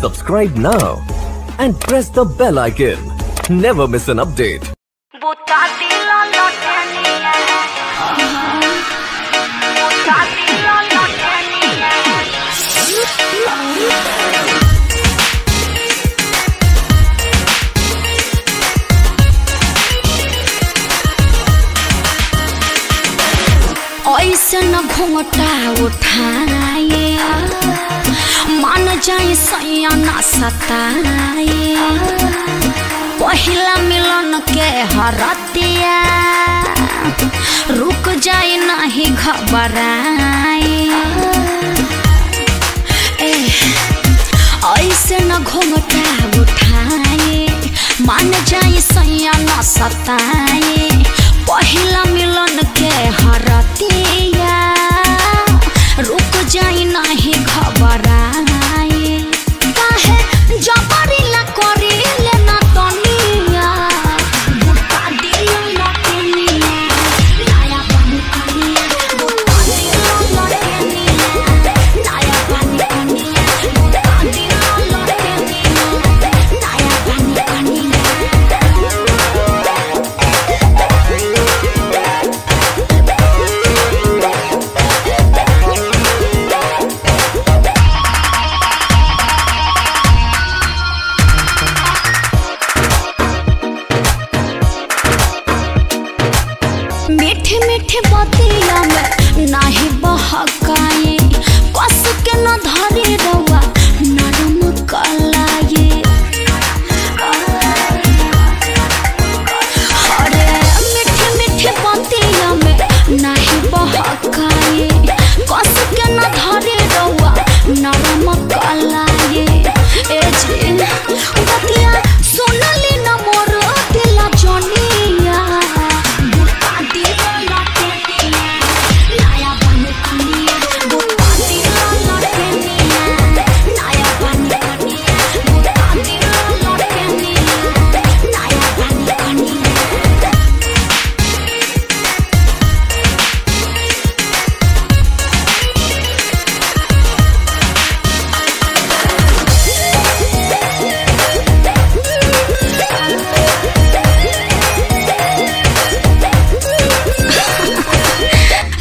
Subscribe now and press the bell icon. Never miss an update. ऐसे न घूंघटा उठाए मान जाए सैया ना सताए पहिला मिलन के हरतिया रुक जाए नहीं घबराए ऐसे न घूंघटा उठाए मान जाए सैया ना सताए पहिला मिलन के हरतिया रुक जाई नहीं घबराए काहे जबरी ला करी लेना तनिया बुता दिल लटनिया नया पानी कनिया बुता दिल लटनिया नया पानी कनिया बुता दिल लटनिया नया पानी कनिया मीठे मीठे बतिया में नाही बहकाए कस के न धरे रवा नरम कलाए अरे मीठे मीठे बतिया में नाही बहकाए कस के न धरे रवा नरम कलाए ए जी बतिया सुनली न मोर दिल जनिया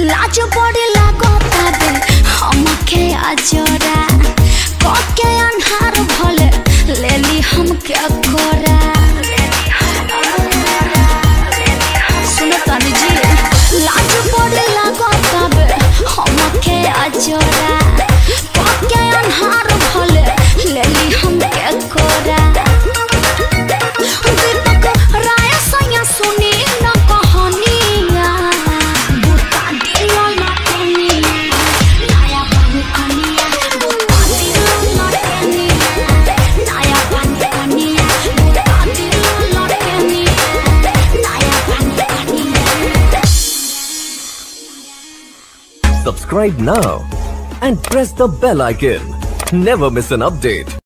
लाज बड़े लागता दे हमके आजरा कके अन्हार भले लेली हमके कोरा सुनो तनी जी लाज बड़े लागता दे हमके आजरा कके अन्हार भले लेली हमके कोरा राय सैया सुनी न कहानिया Subscribe now and press the bell icon. Never miss an update.